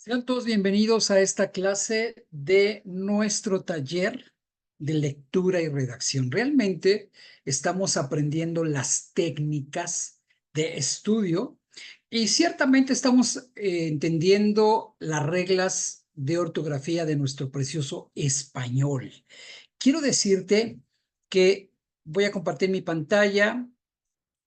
Sean todos bienvenidos a esta clase de nuestro taller de lectura y redacción. Realmente estamos aprendiendo las técnicas de estudio y ciertamente estamos entendiendo las reglas de ortografía de nuestro precioso español. Quiero decirte que voy a compartir mi pantalla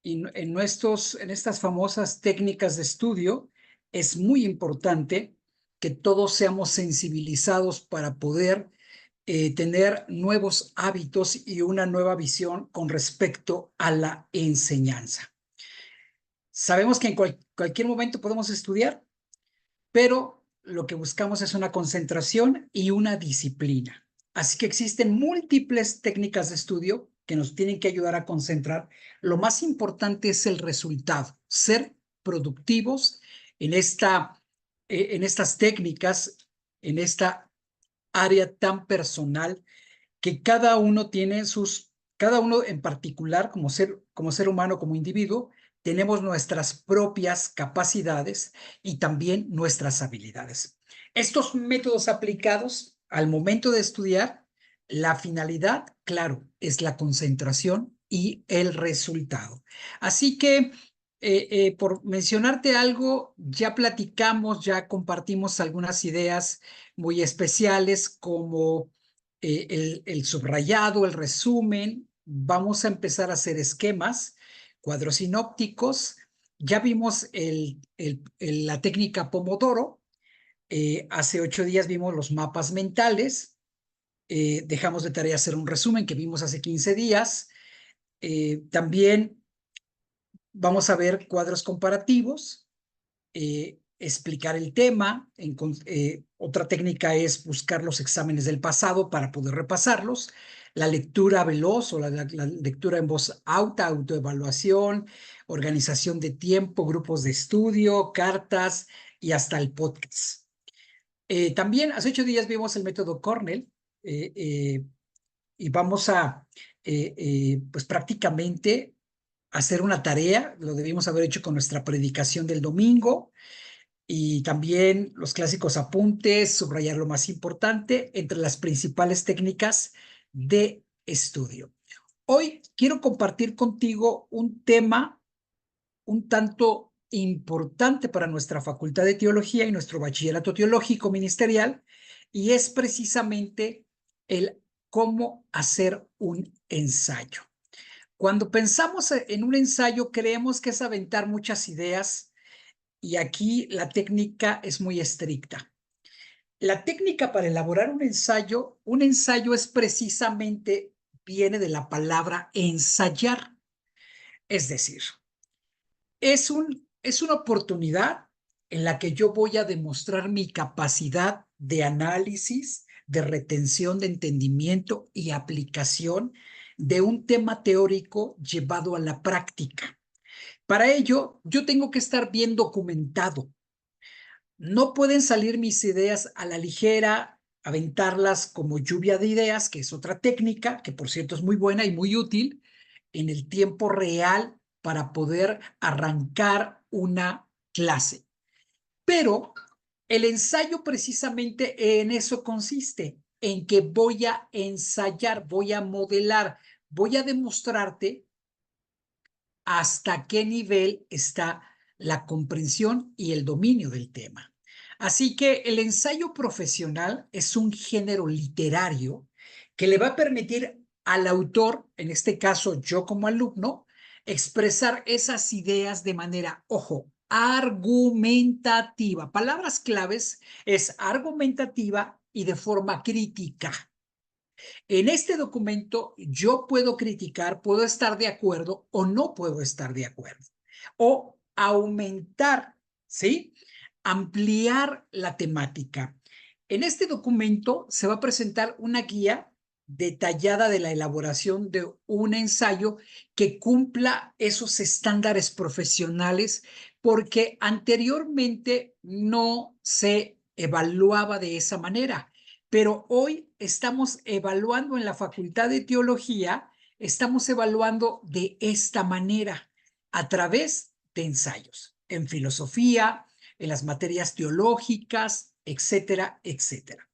y en estas famosas técnicas de estudio es muy importante que todos seamos sensibilizados para poder tener nuevos hábitos y una nueva visión con respecto a la enseñanza. Sabemos que en cualquier momento podemos estudiar, pero lo que buscamos es una concentración y una disciplina. Así que existen múltiples técnicas de estudio que nos tienen que ayudar a concentrar. Lo más importante es el resultado, ser productivos en estas técnicas, en esta área tan personal que cada uno en particular, como ser humano, como individuo, tenemos nuestras propias capacidades y también nuestras habilidades. Estos métodos aplicados al momento de estudiar, la finalidad, claro, es la concentración y el resultado. Así que, por mencionarte algo, ya platicamos, ya compartimos algunas ideas muy especiales como el subrayado, el resumen. Vamos a empezar a hacer esquemas, cuadros sinópticos. Ya vimos la técnica Pomodoro. Hace 8 días vimos los mapas mentales. Dejamos de tarea hacer un resumen que vimos hace 15 días. También vamos a ver cuadros comparativos, explicar el tema. Otra técnica es buscar los exámenes del pasado para poder repasarlos. La lectura veloz o la lectura en voz alta, autoevaluación, organización de tiempo, grupos de estudio, cartas y hasta el podcast. También hace 8 días vimos el método Cornell eh, eh, y vamos a, pues prácticamente hacer una tarea. Lo debimos haber hecho con nuestra predicación del domingo y también los clásicos apuntes, subrayar lo más importante entre las principales técnicas de estudio. Hoy quiero compartir contigo un tema un tanto importante para nuestra Facultad de Teología y nuestro Bachillerato Teológico Ministerial, y es precisamente el cómo hacer un ensayo. Cuando pensamos en un ensayo, creemos que es aventar muchas ideas y aquí la técnica es muy estricta. La técnica para elaborar un ensayo es precisamente, viene de la palabra ensayar, es decir, es una oportunidad en la que yo voy a demostrar mi capacidad de análisis, de retención, de entendimiento y aplicación de un tema teórico llevado a la práctica. Para ello, yo tengo que estar bien documentado. No pueden salir mis ideas a la ligera, aventarlas como lluvia de ideas, que es otra técnica, que por cierto es muy buena y muy útil en el tiempo real para poder arrancar una clase. Pero el ensayo precisamente en eso consiste, en que voy a ensayar, voy a modelar, voy a demostrarte hasta qué nivel está la comprensión y el dominio del tema. Así que el ensayo profesional es un género literario que le va a permitir al autor, en este caso yo como alumno, expresar esas ideas de manera, ojo, argumentativa. Palabras claves es argumentativa y de forma crítica. En este documento yo puedo criticar, puedo estar de acuerdo o no puedo estar de acuerdo. O aumentar, ¿sí? Ampliar la temática. En este documento se va a presentar una guía detallada de la elaboración de un ensayo que cumpla esos estándares profesionales, porque anteriormente no se evaluaba de esa manera. Pero hoy estamos evaluando en la Facultad de Teología, estamos evaluando de esta manera, a través de ensayos, en filosofía, en las materias teológicas, etcétera, etcétera.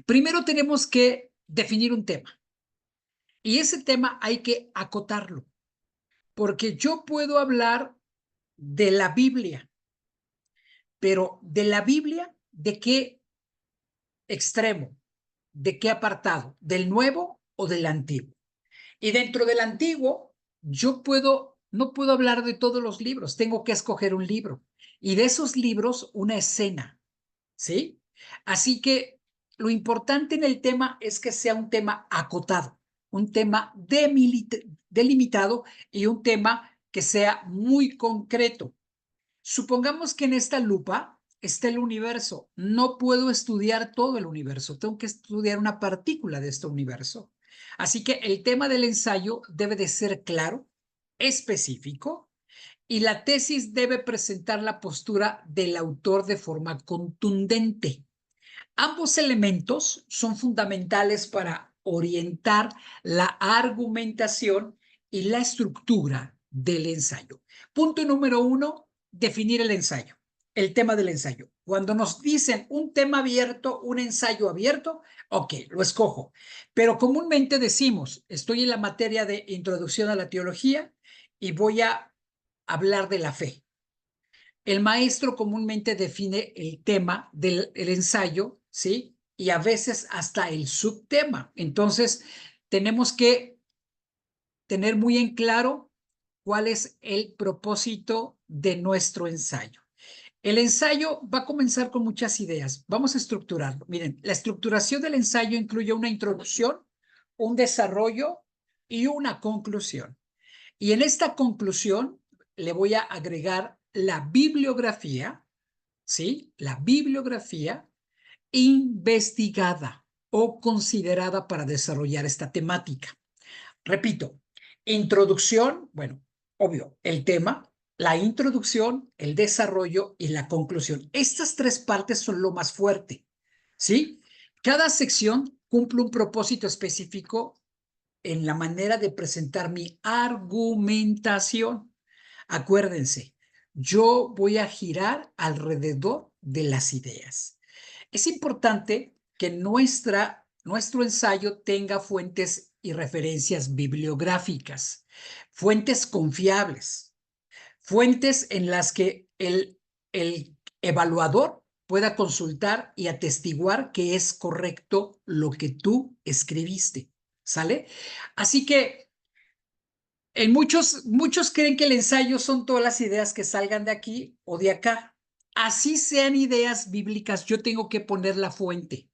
Primero tenemos que definir un tema y ese tema hay que acotarlo, porque yo puedo hablar de la Biblia, pero de la Biblia, ¿de qué extremo? ¿De qué apartado? ¿Del Nuevo o del Antiguo? Y dentro del Antiguo, no puedo hablar de todos los libros, tengo que escoger un libro. Y de esos libros, una escena, ¿sí? Así que lo importante en el tema es que sea un tema acotado, un tema delimitado y un tema que sea muy concreto. Supongamos que en esta lupa está el universo. No puedo estudiar todo el universo, tengo que estudiar una partícula de este universo. Así que el tema del ensayo debe de ser claro, específico, y la tesis debe presentar la postura del autor de forma contundente. Ambos elementos son fundamentales para orientar la argumentación y la estructura del ensayo. Punto número 1, definir el ensayo, el tema del ensayo. Cuando nos dicen un tema abierto, un ensayo abierto, ok, lo escojo. Pero comúnmente decimos, estoy en la materia de introducción a la teología y voy a hablar de la fe. El maestro comúnmente define el tema del ensayo, ¿sí? Y a veces hasta el subtema. Entonces, tenemos que tener muy en claro cuál es el propósito de nuestro ensayo. El ensayo va a comenzar con muchas ideas. Vamos a estructurarlo. Miren, la estructuración del ensayo incluye una introducción, un desarrollo y una conclusión. Y en esta conclusión le voy a agregar la bibliografía, ¿sí? La bibliografía investigada o considerada para desarrollar esta temática. Repito, introducción, bueno, obvio, el tema, la introducción, el desarrollo y la conclusión. Estas tres partes son lo más fuerte, ¿sí? Cada sección cumple un propósito específico en la manera de presentar mi argumentación. Acuérdense, yo voy a girar alrededor de las ideas. Es importante que nuestro ensayo tenga fuentes y referencias bibliográficas, fuentes confiables, fuentes en las que el evaluador pueda consultar y atestiguar que es correcto lo que tú escribiste. ¿Sale? Así que muchos creen que el ensayo son todas las ideas que salgan de aquí o de acá. Así sean ideas bíblicas, yo tengo que poner la fuente.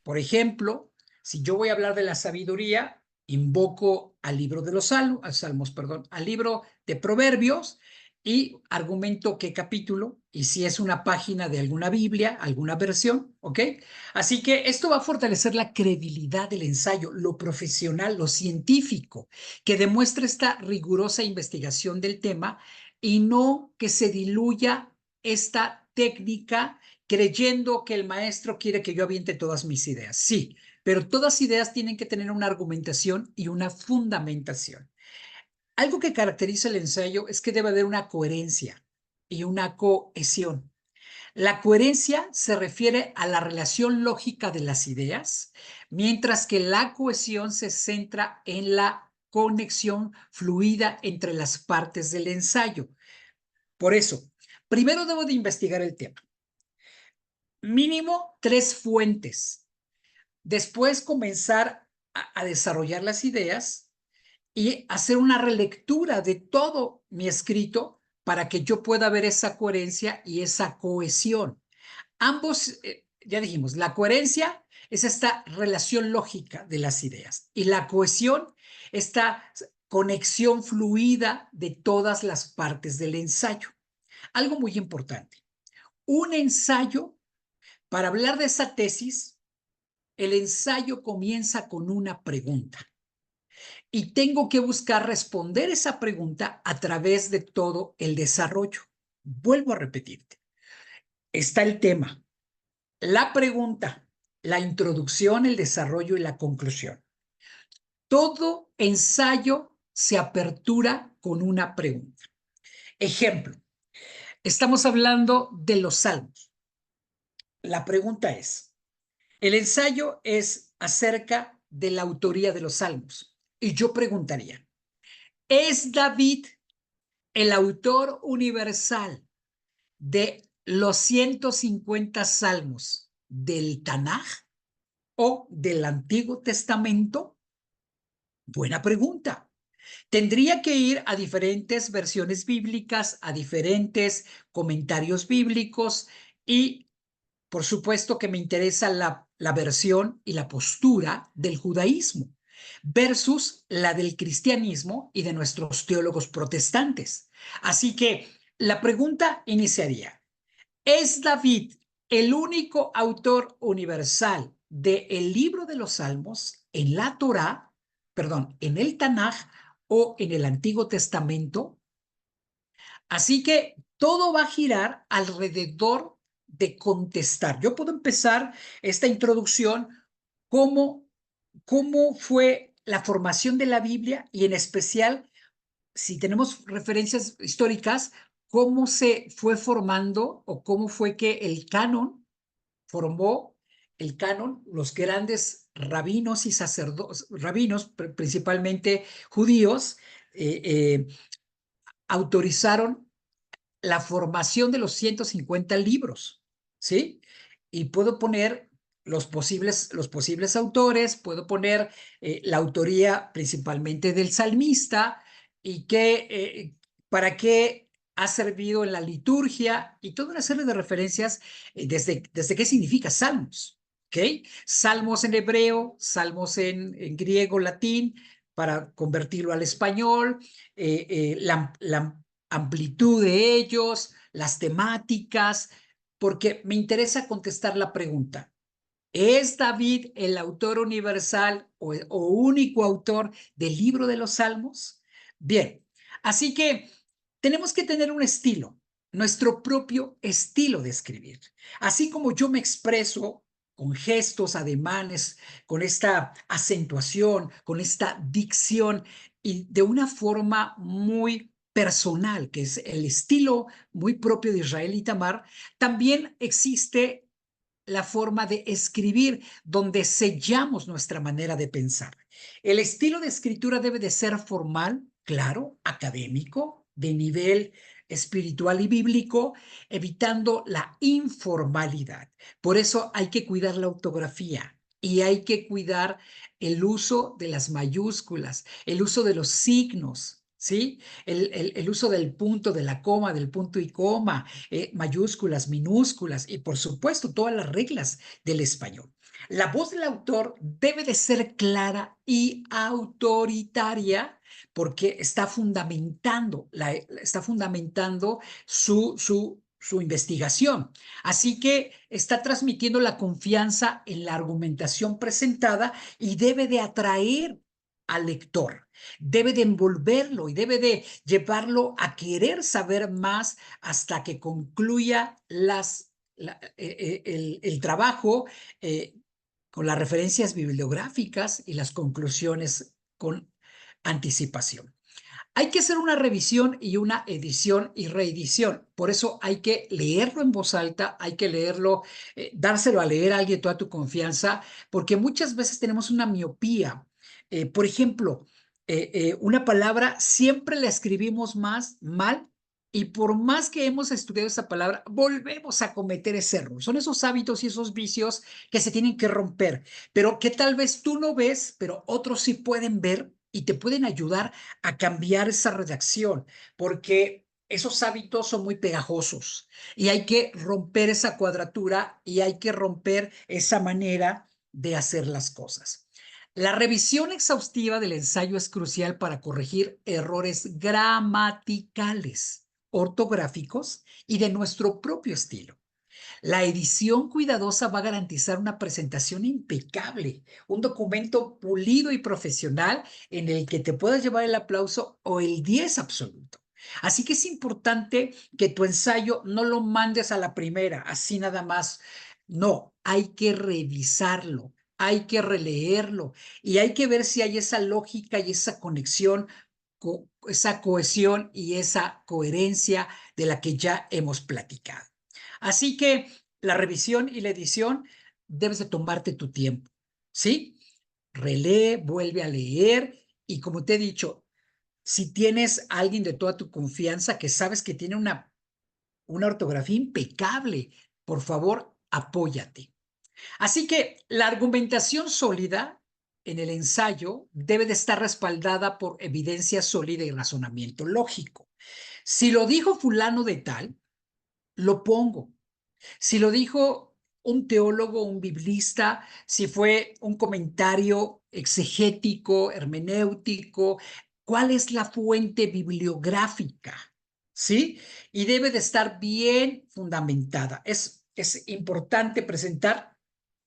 Por ejemplo, si yo voy a hablar de la sabiduría, invoco al libro de los salmos, perdón, al libro de Proverbios y argumento qué capítulo y si es una página de alguna Biblia, alguna versión, ¿ok? Así que esto va a fortalecer la credibilidad del ensayo, lo profesional, lo científico, que demuestre esta rigurosa investigación del tema y no que se diluya esta técnica creyendo que el maestro quiere que yo aviente todas mis ideas. Sí, pero todas ideas tienen que tener una argumentación y una fundamentación. Algo que caracteriza el ensayo es que debe haber una coherencia y una cohesión. La coherencia se refiere a la relación lógica de las ideas, mientras que la cohesión se centra en la conexión fluida entre las partes del ensayo. Por eso, primero debo de investigar el tema. Mínimo 3 fuentes. Después comenzar a desarrollar las ideas y hacer una relectura de todo mi escrito para que yo pueda ver esa coherencia y esa cohesión. Ambos, ya dijimos, la coherencia es esta relación lógica de las ideas y la cohesión, esta conexión fluida de todas las partes del ensayo. Algo muy importante, un ensayo, para hablar de esa tesis, el ensayo comienza con una pregunta y tengo que buscar responder esa pregunta a través de todo el desarrollo. Vuelvo a repetirte. Está el tema, la pregunta, la introducción, el desarrollo y la conclusión. Todo ensayo se apertura con una pregunta. Ejemplo, Estamos hablando de los salmos. La pregunta es, el ensayo es acerca de la autoría de los salmos. Y yo preguntaría, ¿es David el autor universal de los 150 salmos del Tanaj o del Antiguo Testamento? Buena pregunta. Tendría que ir a diferentes versiones bíblicas, a diferentes comentarios bíblicos y por supuesto que me interesa la versión y la postura del judaísmo versus la del cristianismo y de nuestros teólogos protestantes. Así que la pregunta iniciaría, ¿es David el único autor universal del libro de los Salmos en la Torá, perdón, en el Tanaj o en el Antiguo Testamento? Así que todo va a girar alrededor de contestar. Yo puedo empezar esta introducción cómo fue la formación de la Biblia y en especial, si tenemos referencias históricas, cómo se fue formando o cómo fue que el canon formó el canon, los grandes rabinos y sacerdotes, rabinos principalmente judíos, eh, eh, autorizaron la formación de los 150 libros, ¿sí? Y puedo poner los posibles autores, puedo poner la autoría principalmente del salmista y para qué ha servido en la liturgia y toda una serie de referencias desde qué significa salmos, ¿ok? Salmos en hebreo, salmos en griego, latín, para convertirlo al español, la amplitud de ellos, las temáticas, porque me interesa contestar la pregunta. ¿Es David el autor universal o único autor del libro de los Salmos? Bien, así que tenemos que tener un estilo, nuestro propio estilo de escribir. Así como yo me expreso con gestos, ademanes, con esta acentuación, con esta dicción y de una forma muy personal, que es el estilo muy propio de Israel y Tamar, también existe la forma de escribir, donde sellamos nuestra manera de pensar. El estilo de escritura debe de ser formal, claro, académico, de nivel espiritual y bíblico, evitando la informalidad. Por eso hay que cuidar la ortografía y hay que cuidar el uso de las mayúsculas, el uso de los signos, ¿sí? El uso del punto, de la coma, del punto y coma, mayúsculas, minúsculas y por supuesto todas las reglas del español. La voz del autor debe de ser clara y autoritaria porque está fundamentando su investigación. Así que está transmitiendo la confianza en la argumentación presentada y debe de atraer al lector, debe de envolverlo y debe de llevarlo a querer saber más hasta que concluya el trabajo con las referencias bibliográficas y las conclusiones con anticipación. Hay que hacer una revisión y una edición y reedición. Por eso hay que leerlo en voz alta, hay que leerlo, dárselo a leer a alguien de toda tu confianza, porque muchas veces tenemos una miopía. Por ejemplo, una palabra siempre la escribimos más mal y por más que hemos estudiado esa palabra, volvemos a cometer ese error. Son esos hábitos y esos vicios que se tienen que romper, pero que tal vez tú no ves, pero otros sí pueden ver y te pueden ayudar a cambiar esa redacción, porque esos hábitos son muy pegajosos y hay que romper esa cuadratura y hay que romper esa manera de hacer las cosas. La revisión exhaustiva del ensayo es crucial para corregir errores gramaticales, ortográficos y de nuestro propio estilo. La edición cuidadosa va a garantizar una presentación impecable, un documento pulido y profesional en el que te puedas llevar el aplauso o el 10 absoluto. Así que es importante que tu ensayo no lo mandes a la primera, así nada más. No, hay que revisarlo, hay que releerlo y hay que ver si hay esa lógica y esa conexión esa cohesión y esa coherencia de la que ya hemos platicado. Así que la revisión y la edición debes de tomarte tu tiempo, ¿sí? Relee, vuelve a leer y como te he dicho, si tienes a alguien de toda tu confianza que sabes que tiene una ortografía impecable, por favor, apóyate. Así que la argumentación sólida en el ensayo debe de estar respaldada por evidencia sólida y razonamiento lógico. Si lo dijo fulano de tal, lo pongo. Si lo dijo un teólogo, un biblista, si fue un comentario exegético, hermenéutico, ¿cuál es la fuente bibliográfica? ¿Sí? Y debe de estar bien fundamentada. Es importante presentar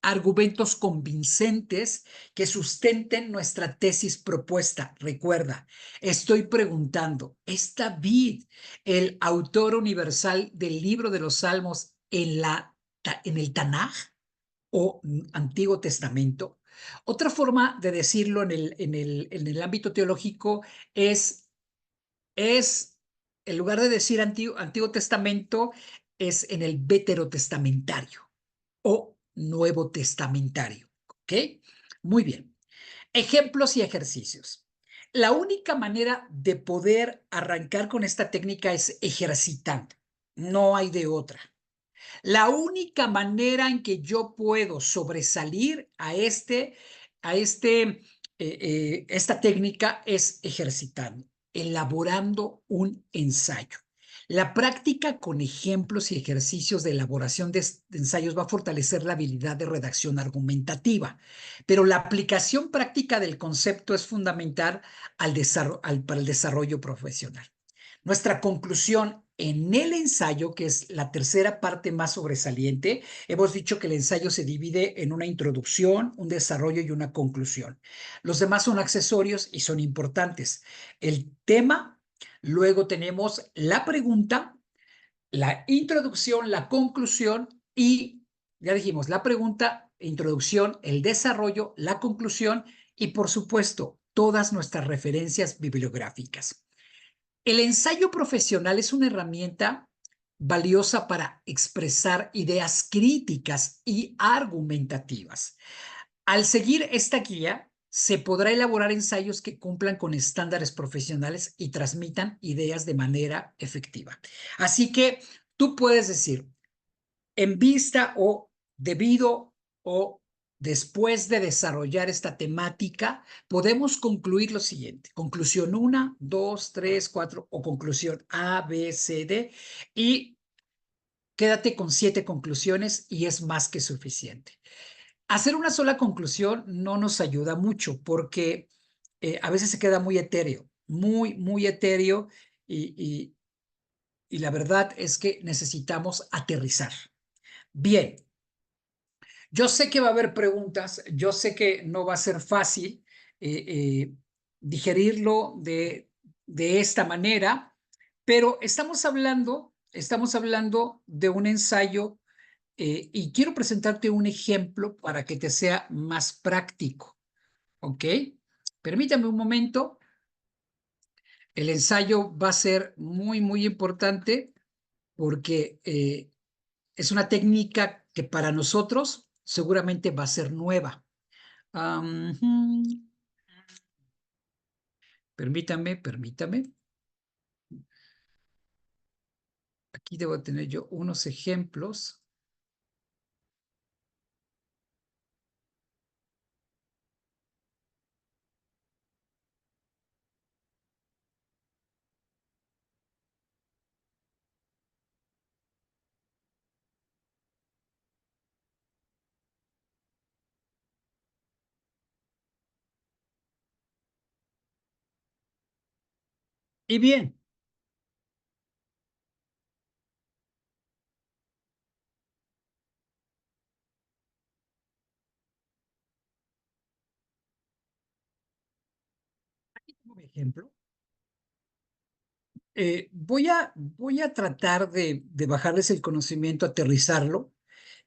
argumentos convincentes que sustenten nuestra tesis propuesta. Recuerda, estoy preguntando, ¿es David el autor universal del libro de los Salmos en el Tanaj o Antiguo Testamento? Otra forma de decirlo en el ámbito teológico es, en lugar de decir Antiguo Testamento, es en el Veterotestamentario o Nuevo Testamentario. ¿Ok? Muy bien. Ejemplos y ejercicios. La única manera de poder arrancar con esta técnica es ejercitando. No hay de otra. La única manera en que yo puedo sobresalir esta técnica es ejercitando, elaborando un ensayo. La práctica con ejemplos y ejercicios de elaboración de ensayos va a fortalecer la habilidad de redacción argumentativa, pero la aplicación práctica del concepto es fundamental para el desarrollo profesional. Nuestra conclusión en el ensayo, que es la tercera parte más sobresaliente, hemos dicho que el ensayo se divide en una introducción, un desarrollo y una conclusión. Los demás son accesorios y son importantes. El tema, luego tenemos la pregunta, la introducción, la conclusión y, ya dijimos, la pregunta, introducción, el desarrollo, la conclusión y, por supuesto, todas nuestras referencias bibliográficas. El ensayo profesional es una herramienta valiosa para expresar ideas críticas y argumentativas. Al seguir esta guía, se podrá elaborar ensayos que cumplan con estándares profesionales y transmitan ideas de manera efectiva. Así que tú puedes decir, en vista o debido o después de desarrollar esta temática, podemos concluir lo siguiente. Conclusión 1, 2, 3, 4 o conclusión A, B, C, D y quédate con 7 conclusiones y es más que suficiente. Hacer una sola conclusión no nos ayuda mucho porque a veces se queda muy etéreo, muy etéreo y la verdad es que necesitamos aterrizar. Bien, yo sé que va a haber preguntas, yo sé que no va a ser fácil eh, eh, digerirlo de esta manera, pero estamos hablando de un ensayo y quiero presentarte un ejemplo para que te sea más práctico, ¿ok? Permítame un momento, el ensayo va a ser muy importante porque es una técnica que para nosotros seguramente va a ser nueva. Permítame. Aquí debo tener yo unos ejemplos. Y bien, aquí tengo mi ejemplo. Voy a tratar de bajarles el conocimiento, aterrizarlo,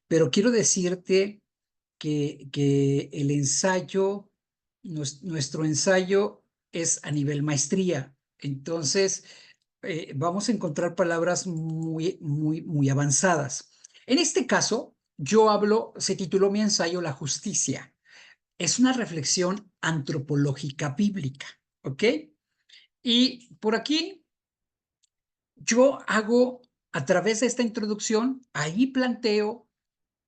pero quiero decirte que el ensayo, nuestro ensayo es a nivel maestría. Entonces, vamos a encontrar palabras muy avanzadas. En este caso, se tituló mi ensayo La justicia. Es una reflexión antropológica bíblica, ¿ok? Y por aquí yo hago, a través de esta introducción, ahí planteo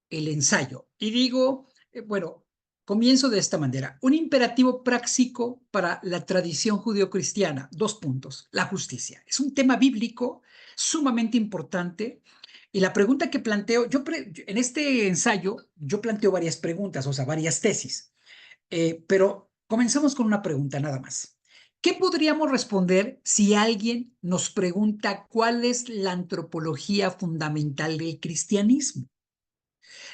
el ensayo y digo, bueno, comienzo de esta manera. Un imperativo práctico para la tradición judeocristiana. 2 puntos. La justicia. Es un tema bíblico sumamente importante. Y la pregunta que planteo, en este ensayo, yo planteo varias preguntas, o sea, varias tesis. Pero comenzamos con una pregunta nada más. ¿Qué podríamos responder si alguien nos pregunta cuál es la antropología fundamental del cristianismo?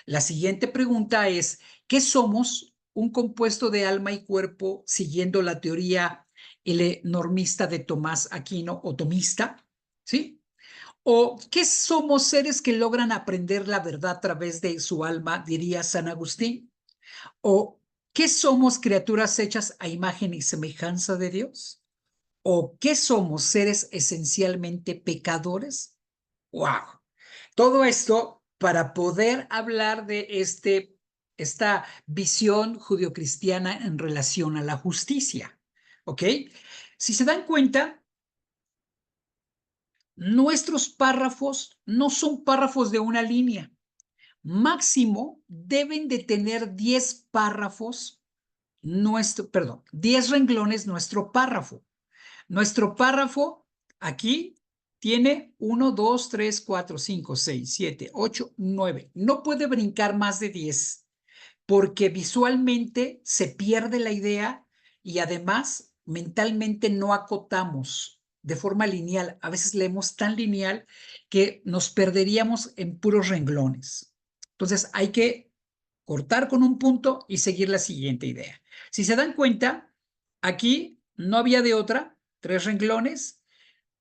La siguiente pregunta es, ¿qué somos? Un compuesto de alma y cuerpo siguiendo la teoría normista de Tomás Aquino o tomista, ¿sí? ¿O qué somos seres que logran aprender la verdad a través de su alma, diría San Agustín? ¿O qué somos criaturas hechas a imagen y semejanza de Dios? ¿O qué somos seres esencialmente pecadores? ¡Wow! Todo esto para poder hablar de esta visión judio-cristiana en relación a la justicia. ¿Ok? Si se dan cuenta, nuestros párrafos no son párrafos de una línea. Máximo deben de tener 10 párrafos, 10 renglones nuestro párrafo. Nuestro párrafo aquí tiene 1, 2, 3, 4, 5, 6, 7, 8, 9. No puede brincar más de 10 porque visualmente se pierde la idea y además mentalmente no acotamos de forma lineal. A veces leemos tan lineal que nos perderíamos en puros renglones. Entonces hay que cortar con un punto y seguir la siguiente idea. Si se dan cuenta, aquí no había de otra, 3 renglones,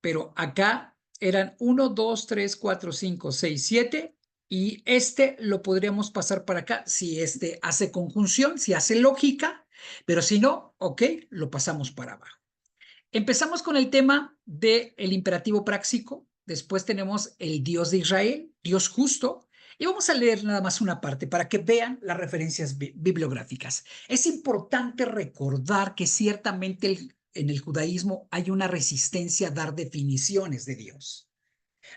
pero acá eran 1, 2, 3, 4, 5, 6, 7 y este lo podríamos pasar para acá si este hace conjunción, si hace lógica, pero si no, ok, lo pasamos para abajo. Empezamos con el tema del imperativo práctico, después tenemos el Dios de Israel, Dios justo, y vamos a leer nada más una parte para que vean las referencias bibliográficas. Es importante recordar que ciertamente en el judaísmo hay una resistencia a dar definiciones de Dios.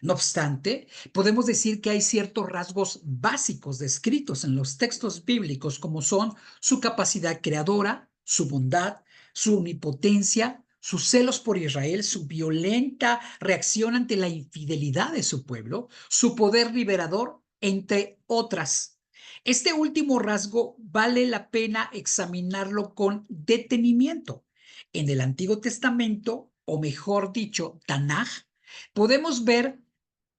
No obstante, podemos decir que hay ciertos rasgos básicos descritos en los textos bíblicos, como son su capacidad creadora, su bondad, su omnipotencia, sus celos por Israel, su violenta reacción ante la infidelidad de su pueblo, su poder liberador, entre otras. Este último rasgo vale la pena examinarlo con detenimiento. En el Antiguo Testamento, o mejor dicho, Tanaj, podemos ver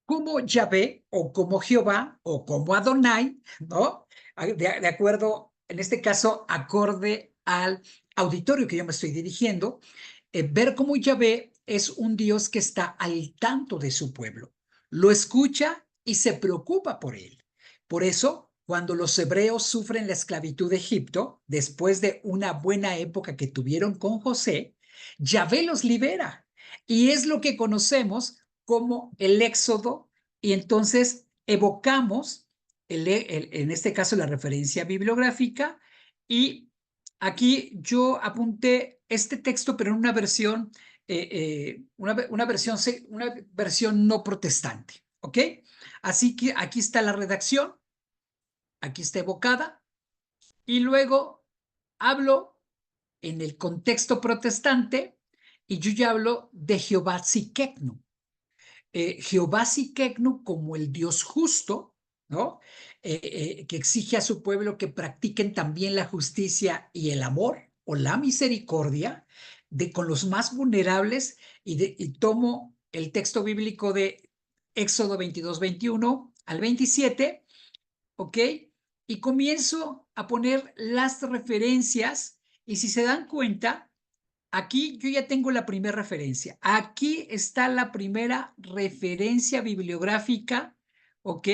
como Yahvé o como Jehová o como Adonai, ¿no? De acuerdo, en este caso, acorde al auditorio que yo me estoy dirigiendo, ver cómo Yahvé es un Dios que está al tanto de su pueblo, lo escucha y se preocupa por él. Por eso, cuando los hebreos sufren la esclavitud de Egipto, después de una buena época que tuvieron con José, Yahvé los libera. Y es lo que conocemos como el Éxodo, y entonces evocamos, en este caso, la referencia bibliográfica, y aquí yo apunté este texto, pero en una versión, una versión no protestante, ¿ok? Así que aquí está la redacción, aquí está evocada, y luego hablo en el contexto protestante, y yo ya hablo de Jehová Tsidkenu. Jehová Tsidkenu como el Dios justo, ¿no? Que exige a su pueblo que practiquen también la justicia y el amor o la misericordia con los más vulnerables y tomo el texto bíblico de Éxodo 22, 21 al 27, ¿ok? Y comienzo a poner las referencias y si se dan cuenta, aquí yo ya tengo la primera referencia. Aquí está la primera referencia bibliográfica, ¿ok?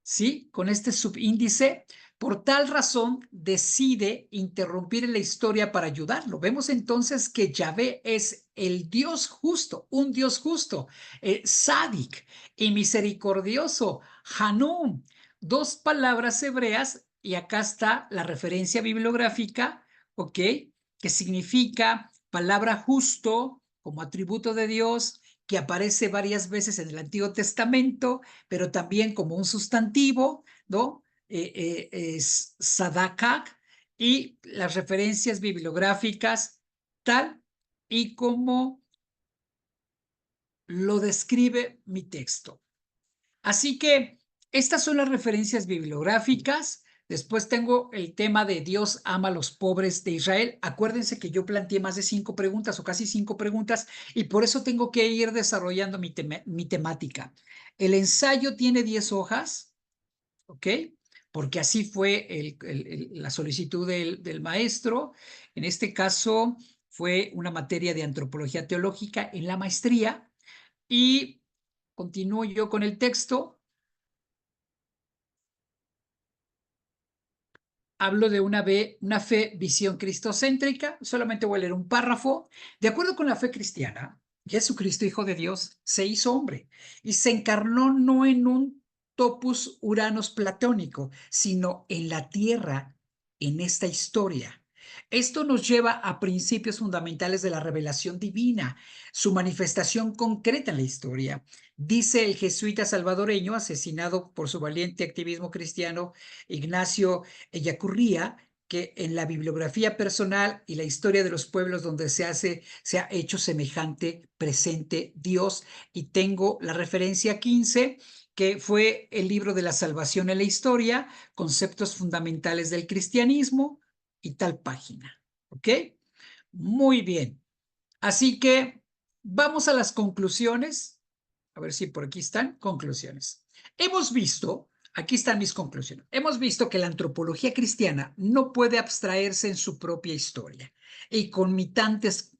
Sí, con este subíndice, Por tal razón, decide interrumpir la historia para ayudarlo. Vemos entonces que Yahvé es el Dios justo, un Dios justo, sádic y misericordioso, Hanún. Dos palabras hebreas, y acá está la referencia bibliográfica, ¿ok? Que significa palabra justo como atributo de Dios, que aparece varias veces en el Antiguo Testamento, pero también como un sustantivo, ¿no? Es Sadakak, y las referencias bibliográficas tal y como lo describe mi texto. Así que estas son las referencias bibliográficas. Después tengo el tema de Dios ama a los pobres de Israel. Acuérdense que yo planteé más de 5 preguntas o casi 5 preguntas y por eso tengo que ir desarrollando mi temática. El ensayo tiene 10 hojas, ¿ok? Porque así fue la solicitud del maestro. En este caso fue una materia de antropología teológica en la maestría y continúo yo con el texto. Hablo de una fe visión cristocéntrica. Solamente voy a leer un párrafo. De acuerdo con la fe cristiana, Jesucristo, Hijo de Dios, se hizo hombre y se encarnó no en un topus uranos platónico, sino en la tierra, en esta historia. Esto nos lleva a principios fundamentales de la revelación divina, su manifestación concreta en la historia. Dice el jesuita salvadoreño, asesinado por su valiente activismo cristiano, Ignacio Ellacuría, que en la bibliografía personal y la historia de los pueblos donde se ha hecho semejante presente Dios. Y tengo la referencia 15, que fue el libro de la salvación en la historia, conceptos fundamentales del cristianismo y tal página. ¿Ok? Muy bien. Así que vamos a las conclusiones. A ver si por aquí están conclusiones. Hemos visto, aquí están mis conclusiones. Hemos visto que la antropología cristiana no puede abstraerse en su propia historia y conmitantes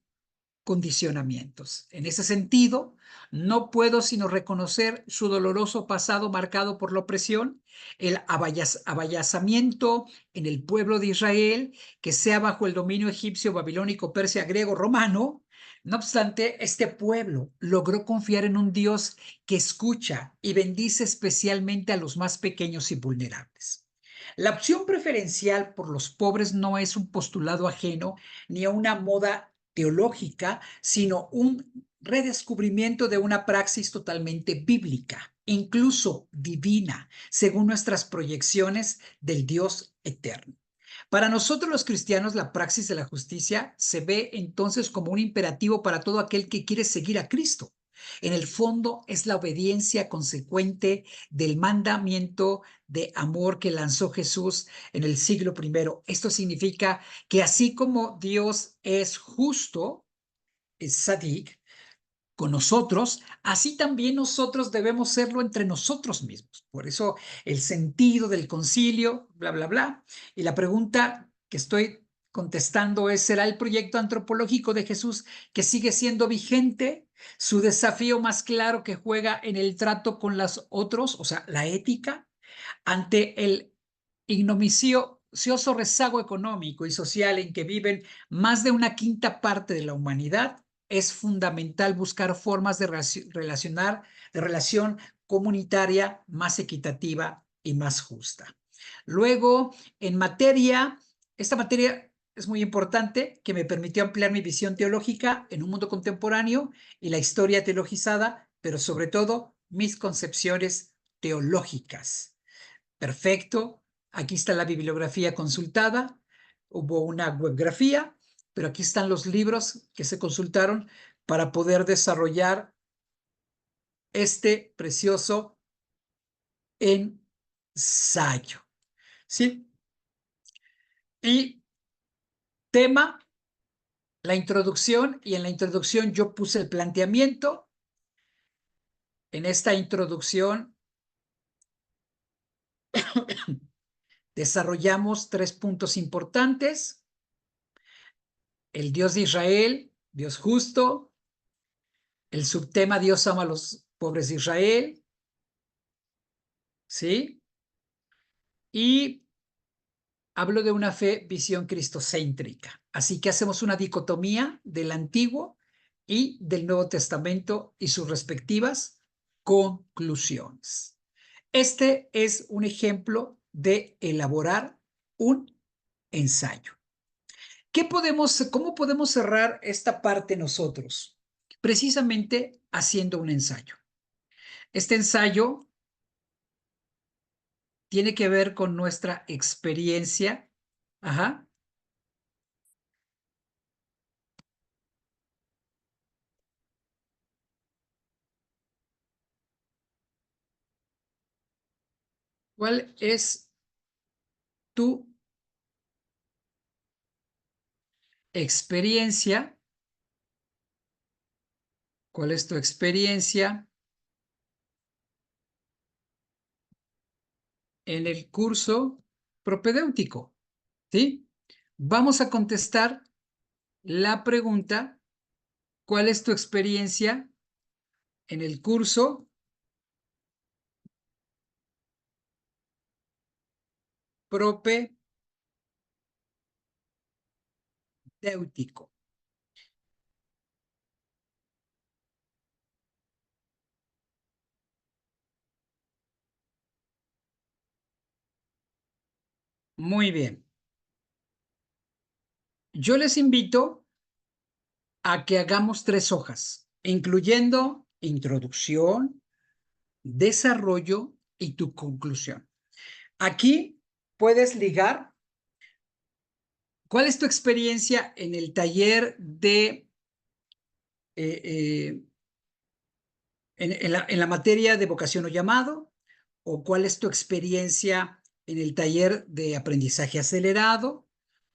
condicionamientos. En ese sentido, no puedo sino reconocer su doloroso pasado marcado por la opresión, el abayazamiento en el pueblo de Israel, que sea bajo el dominio egipcio, babilónico, persia, griego, romano. No obstante, este pueblo logró confiar en un Dios que escucha y bendice especialmente a los más pequeños y vulnerables. La opción preferencial por los pobres no es un postulado ajeno ni a una moda teológica, sino un redescubrimiento de una praxis totalmente bíblica, incluso divina, según nuestras proyecciones del Dios eterno. Para nosotros los cristianos, la praxis de la justicia se ve entonces como un imperativo para todo aquel que quiere seguir a Cristo. En el fondo es la obediencia consecuente del mandamiento de amor que lanzó Jesús en el siglo I. Esto significa que así como Dios es justo, es sadik, con nosotros, así también nosotros debemos serlo entre nosotros mismos. Por eso el sentido del concilio, bla, bla, bla. Y la pregunta que estoy contestando es, ¿será el proyecto antropológico de Jesús que sigue siendo vigente? Su desafío más claro que juega en el trato con los otros, o sea, la ética, ante el ignominioso rezago económico y social en que viven más de una quinta parte de la humanidad. Es fundamental buscar formas de relación comunitaria más equitativa y más justa. Luego, esta materia es muy importante, que me permitió ampliar mi visión teológica en un mundo contemporáneo y la historia teologizada, pero sobre todo mis concepciones teológicas. Perfecto. Aquí está la bibliografía consultada. Hubo una webgrafía, pero aquí están los libros que se consultaron para poder desarrollar este precioso ensayo. ¿Sí? Y tema, la introducción, y en la introducción yo puse el planteamiento. En esta introducción desarrollamos 3 puntos importantes: el Dios de Israel, Dios justo; el subtema Dios ama a los pobres de Israel, ¿sí? Y hablo de una fe, visión cristocéntrica. Así que hacemos una dicotomía del Antiguo y del Nuevo Testamento y sus respectivas conclusiones. Este es un ejemplo de elaborar un ensayo. ¿Cómo podemos cerrar esta parte nosotros? Precisamente haciendo un ensayo. Este ensayo tiene que ver con nuestra experiencia. Ajá. ¿Cuál es tu experiencia? ¿Cuál es tu experiencia en el curso propedéutico? ¿Sí? Vamos a contestar la pregunta, ¿cuál es tu experiencia en el curso propedéutico? Muy bien. Yo les invito a que hagamos 3 hojas, incluyendo introducción, desarrollo y tu conclusión. Aquí puedes ligar cuál es tu experiencia en el taller de, en la materia de vocación o llamado, o cuál es tu experiencia en el taller de aprendizaje acelerado,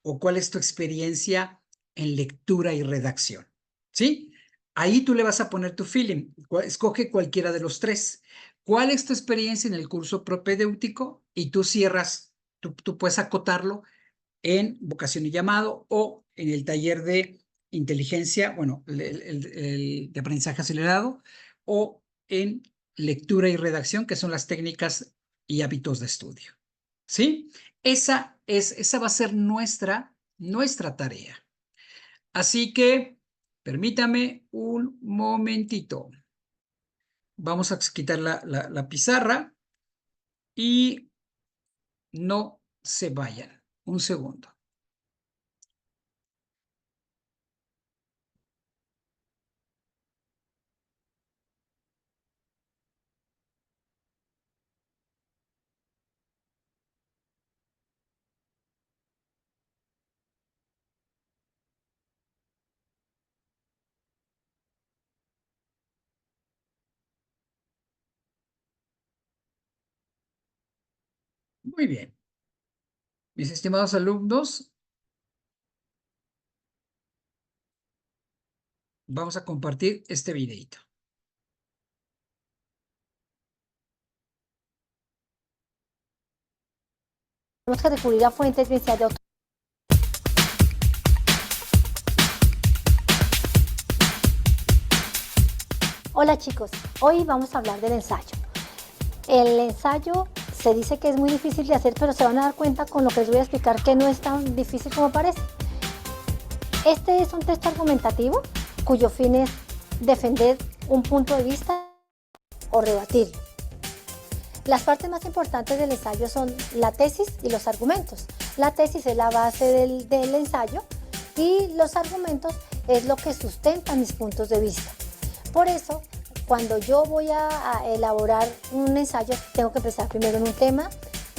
o cuál es tu experiencia en lectura y redacción. ¿Sí? Ahí tú le vas a poner tu feeling. Escoge cualquiera de los 3. ¿Cuál es tu experiencia en el curso propedéutico? Y tú cierras, tú puedes acotarlo en vocación y llamado o en el taller de inteligencia, bueno, el de aprendizaje acelerado, o en lectura y redacción, que son las técnicas y hábitos de estudio. ¿Sí? Esa va a ser nuestra tarea. Así que permítame un momentito. Vamos a quitar la pizarra y no se vayan. Un segundo. Muy bien. Mis estimados alumnos, vamos a compartir este videito. Tenemos que recurrir a fuentes de autor. Hola chicos, hoy vamos a hablar del ensayo. El ensayo se dice que es muy difícil de hacer, pero se van a dar cuenta con lo que les voy a explicar que no es tan difícil como parece. Este es un texto argumentativo cuyo fin es defender un punto de vista o rebatirlo. Las partes más importantes del ensayo son la tesis y los argumentos. La tesis es la base del ensayo y los argumentos es lo que sustenta mis puntos de vista. Por eso, cuando yo voy a elaborar un ensayo, tengo que empezar primero en un tema,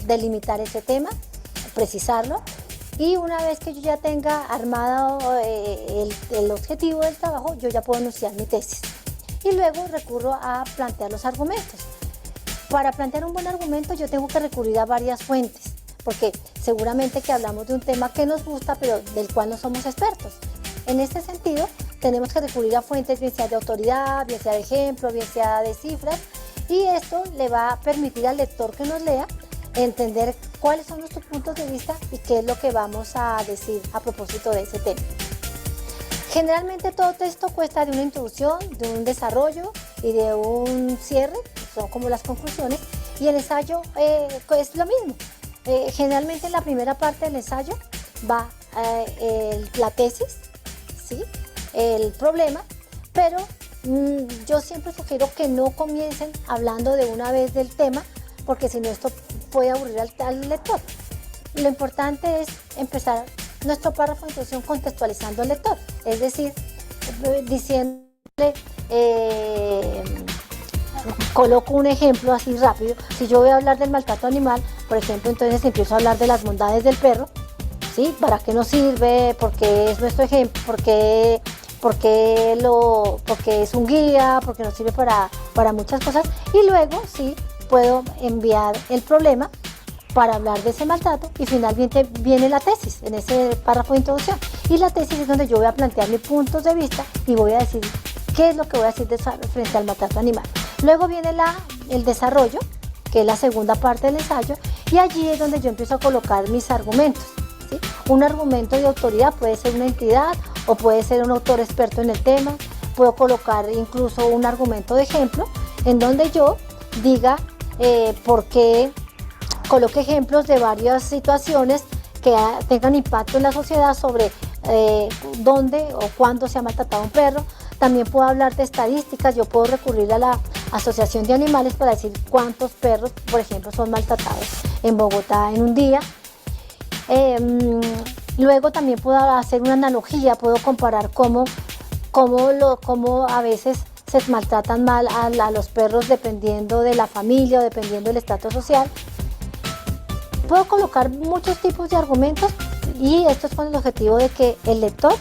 delimitar ese tema, precisarlo, y una vez que yo ya tenga armado el objetivo del trabajo, yo ya puedo enunciar mi tesis. Y luego recurro a plantear los argumentos. Para plantear un buen argumento yo tengo que recurrir a varias fuentes, porque seguramente que hablamos de un tema que nos gusta, pero del cual no somos expertos. En este sentido, tenemos que recurrir a fuentes, bien sea de autoridad, bien sea de ejemplo, bien sea de cifras, y esto le va a permitir al lector que nos lea entender cuáles son nuestros puntos de vista y qué es lo que vamos a decir a propósito de ese tema. Generalmente todo texto cuesta de una introducción, de un desarrollo y de un cierre, son como las conclusiones, y el ensayo es lo mismo. Generalmente en la primera parte del ensayo va la tesis, ¿sí? El problema, pero yo siempre sugiero que no comiencen hablando de una vez del tema, porque si no esto puede aburrir al lector. Lo importante es empezar nuestro párrafo de introducción contextualizando al lector, es decir, diciéndole, coloco un ejemplo así rápido. Si yo voy a hablar del maltrato animal, por ejemplo, entonces empiezo a hablar de las bondades del perro, ¿sí? ¿Para qué nos sirve? ¿Porque es nuestro ejemplo? ¿Porque es un guía? ¿Porque nos sirve para muchas cosas? Y luego sí puedo enviar el problema para hablar de ese maltrato, y finalmente viene la tesis en ese párrafo de introducción. Y la tesis es donde yo voy a plantear mis puntos de vista y voy a decir qué es lo que voy a decir frente al maltrato animal. Luego viene el desarrollo, que es la segunda parte del ensayo, y allí es donde yo empiezo a colocar mis argumentos, ¿sí? Un argumento de autoridad puede ser una entidad o puede ser un autor experto en el tema. Puedo colocar incluso un argumento de ejemplo en donde yo diga por qué, coloque ejemplos de varias situaciones que tengan impacto en la sociedad sobre dónde o cuándo se ha maltratado a un perro. También puedo hablar de estadísticas. Yo puedo recurrir a la Asociación de Animales para decir cuántos perros, por ejemplo, son maltratados en Bogotá en un día. Luego también puedo hacer una analogía, puedo comparar cómo a veces se maltratan mal a los perros dependiendo de la familia o dependiendo del estrato social. Puedo colocar muchos tipos de argumentos, y esto es con el objetivo de que el lector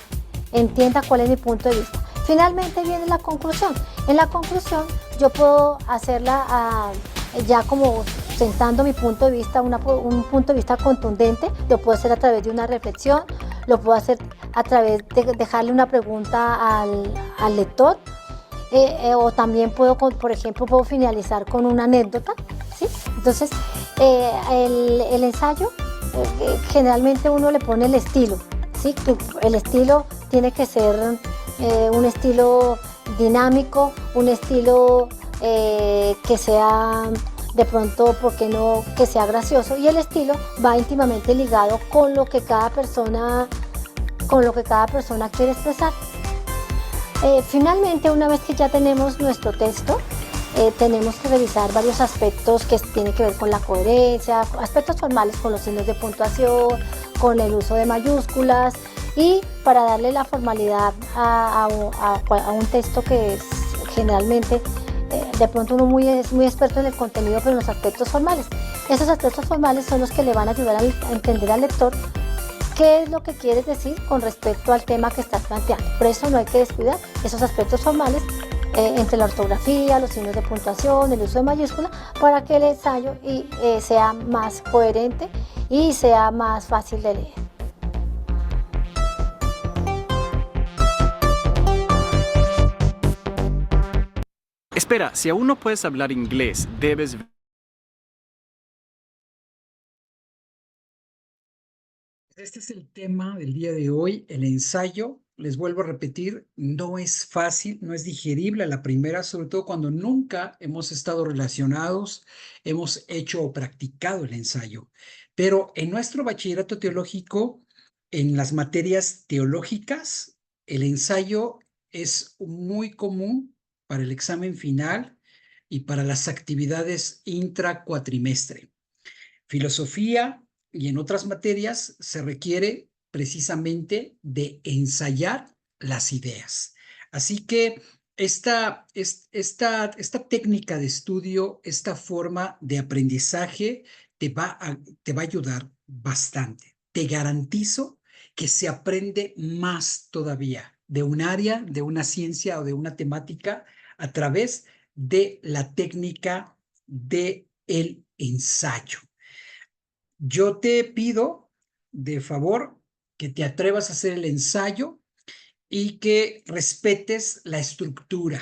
entienda cuál es mi punto de vista. Finalmente viene la conclusión. En la conclusión yo puedo hacerla ya como sentando mi punto de vista, un punto de vista contundente. Lo puedo hacer a través de una reflexión, lo puedo hacer a través de dejarle una pregunta al lector, o también puedo, por ejemplo, puedo finalizar con una anécdota, ¿sí? Entonces, el ensayo, generalmente uno le pone el estilo, ¿sí? El estilo tiene que ser un estilo dinámico, un estilo que sea de pronto, ¿por qué no?, que sea gracioso, y el estilo va íntimamente ligado con lo que cada persona quiere expresar. Finalmente, una vez que ya tenemos nuestro texto, tenemos que revisar varios aspectos que tienen que ver con la coherencia, aspectos formales, con los signos de puntuación, con el uso de mayúsculas, y para darle la formalidad a un texto que es generalmente, de pronto uno es muy experto en el contenido, pero en los aspectos formales. Esos aspectos formales son los que le van a ayudar a entender al lector qué es lo que quieres decir con respecto al tema que estás planteando. Por eso no hay que descuidar esos aspectos formales, entre la ortografía, los signos de puntuación, el uso de mayúscula, para que el ensayo sea más coherente y sea más fácil de leer. Espera, si aún no puedes hablar inglés, debes... Este es el tema del día de hoy, el ensayo. Les vuelvo a repetir, no es fácil, no es digerible a la primera, sobre todo cuando nunca hemos estado relacionados, hemos hecho o practicado el ensayo. Pero en nuestro bachillerato teológico, en las materias teológicas, el ensayo es muy común para el examen final y para las actividades intracuatrimestre. Filosofía y en otras materias se requiere precisamente de ensayar las ideas. Así que esta técnica de estudio, esta forma de aprendizaje te va a ayudar bastante. Te garantizo que se aprende más todavía de un área, de una ciencia o de una temática a través de la técnica del ensayo. Yo te pido, de favor, que te atrevas a hacer el ensayo y que respetes la estructura.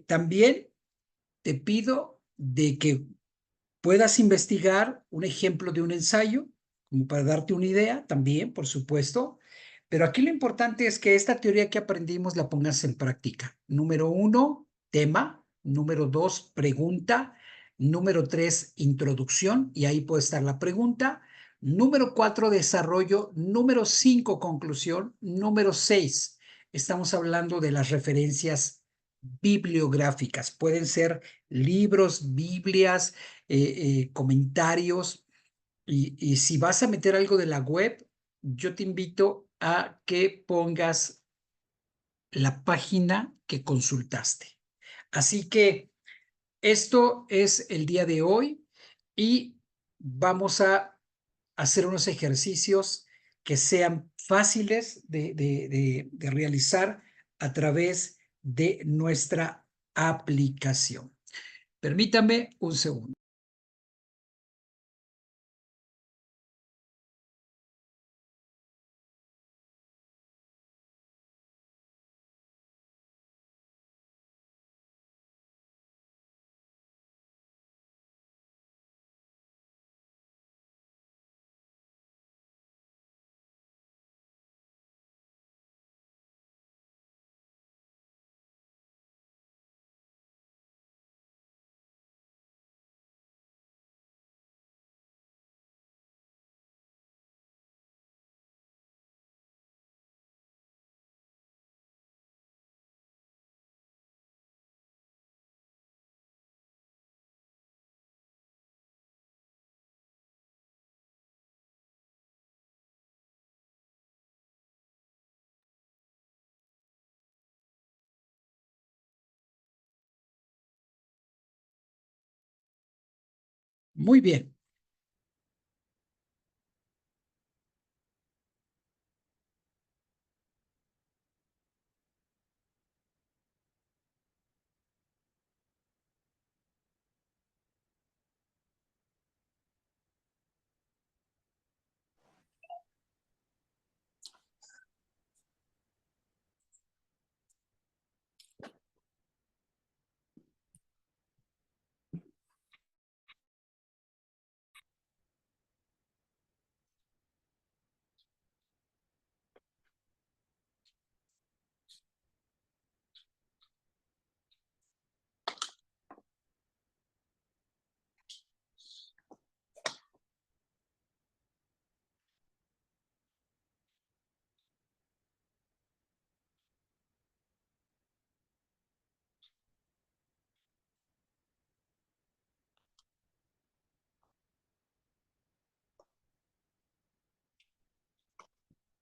También te pido de que puedas investigar un ejemplo de un ensayo, como para darte una idea también, por supuesto. Pero aquí lo importante es que esta teoría que aprendimos la pongas en práctica. Número 1, tema. Número 2, pregunta. Número 3, introducción, y ahí puede estar la pregunta. Número 4, desarrollo. Número 5, conclusión. Número 6, estamos hablando de las referencias bibliográficas. Pueden ser libros, Biblias, comentarios. Y si vas a meter algo de la web, yo te invito a que pongas la página que consultaste. Así que esto es el día de hoy y vamos a hacer unos ejercicios que sean fáciles de realizar a través de nuestra aplicación. Permítame un segundo. Muy bien.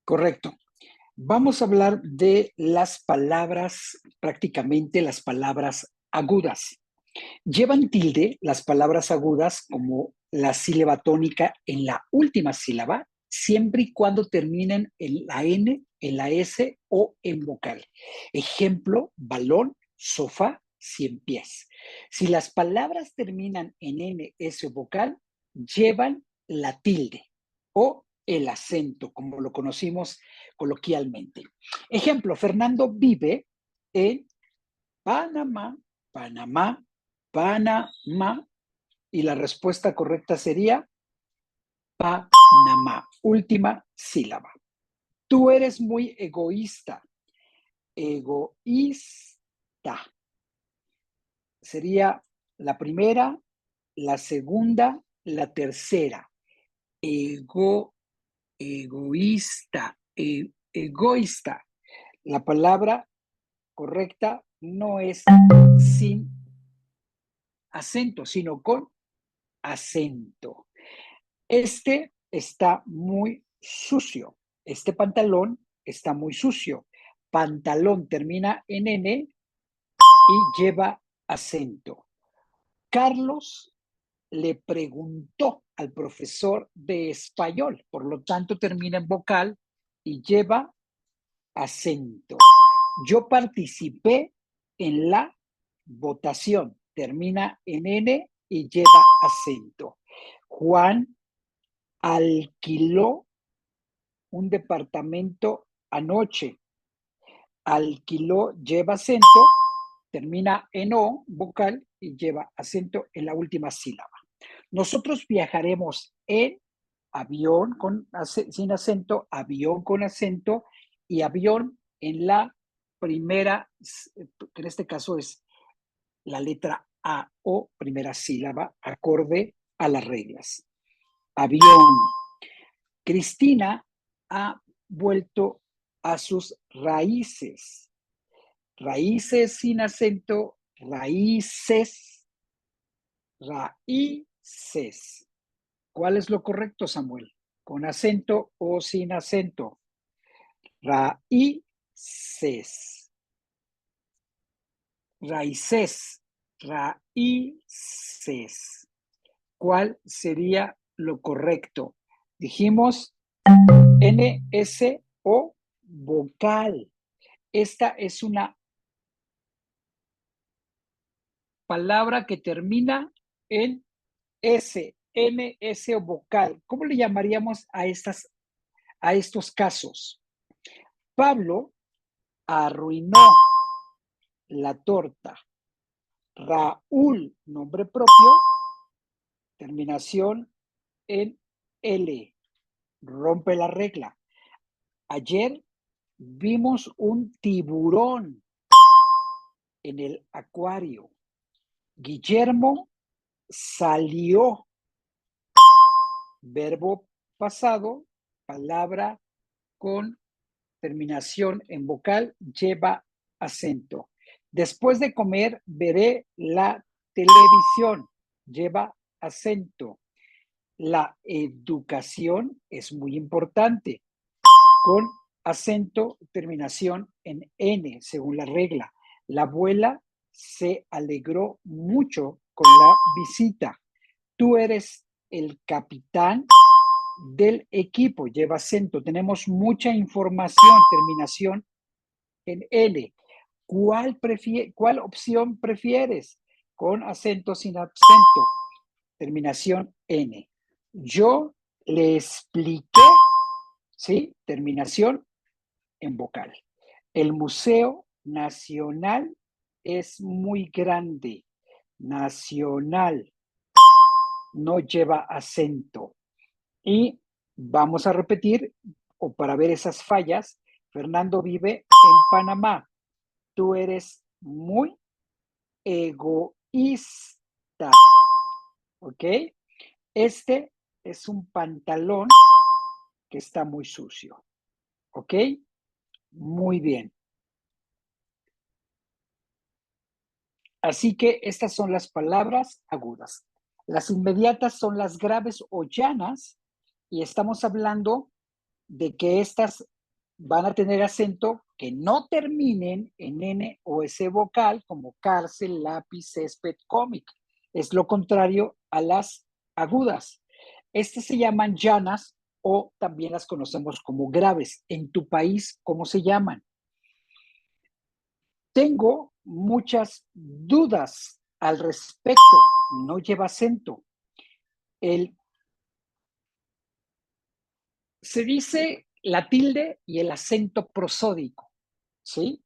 Correcto. Vamos a hablar de las palabras, prácticamente las palabras agudas. Llevan tilde las palabras agudas como la sílaba tónica en la última sílaba, siempre y cuando terminen en la N, en la S o en vocal. Ejemplo, balón, sofá, 100 pies. Si las palabras terminan en N, S o vocal, llevan la tilde o el acento, como lo conocimos coloquialmente. Ejemplo, Fernando vive en Panamá, Panamá, Panamá, y la respuesta correcta sería Panamá, última sílaba. Tú eres muy egoísta. Egoísta. Sería la primera, la segunda, la tercera. Egoísta. Egoísta. La palabra correcta no es sin acento, sino con acento. Este está muy sucio. Este pantalón está muy sucio. Pantalón termina en N y lleva acento. Carlos le preguntó al profesor de español, por lo tanto termina en vocal y lleva acento. Yo participé en la votación, termina en N y lleva acento. Juan alquiló un departamento anoche. Alquiló lleva acento, termina en O, vocal, y lleva acento en la última sílaba. Nosotros viajaremos en avión sin acento, avión con acento y avión en la primera, que en este caso es la letra A o primera sílaba acorde a las reglas. Avión. Cristina ha vuelto a sus raíces. Raíces sin acento, raíces, raíces. ¿Cuál es lo correcto, Samuel? ¿Con acento o sin acento? Raíces. Raíces. Raíces. ¿Cuál sería lo correcto? Dijimos NS o vocal. Esta es una palabra que termina en S, NS o vocal. ¿Cómo le llamaríamos a estos casos? Pablo arruinó la torta. Raúl, nombre propio, terminación en L. Rompe la regla. Ayer vimos un tiburón en el acuario. Guillermo salió. Verbo pasado, palabra con terminación en vocal, lleva acento. Después de comer, veré la televisión. Lleva acento. La educación es muy importante. Con acento, terminación en N, según la regla. La abuela se alegró mucho con la visita. Tú eres el capitán del equipo, lleva acento. Tenemos mucha información, terminación en L. ¿Cuál opción prefieres? Con acento, sin acento, terminación N. Yo le expliqué, ¿sí? Terminación en vocal. El Museo Nacional es muy grande. Nacional no lleva acento. Y vamos a repetir, o para ver esas fallas, Fernando vive en Panamá. Tú eres muy egoísta. ¿Ok? Este es un pantalón que está muy sucio. ¿Ok? Muy bien. Así que estas son las palabras agudas. Las inmediatas son las graves o llanas y estamos hablando de que estas van a tener acento que no terminen en N o S vocal como cárcel, lápiz, césped, cómic. Es lo contrario a las agudas. Estas se llaman llanas o también las conocemos como graves. En tu país, ¿cómo se llaman? Tengo muchas dudas al respecto. No lleva acento. Se dice la tilde y el acento prosódico, ¿sí?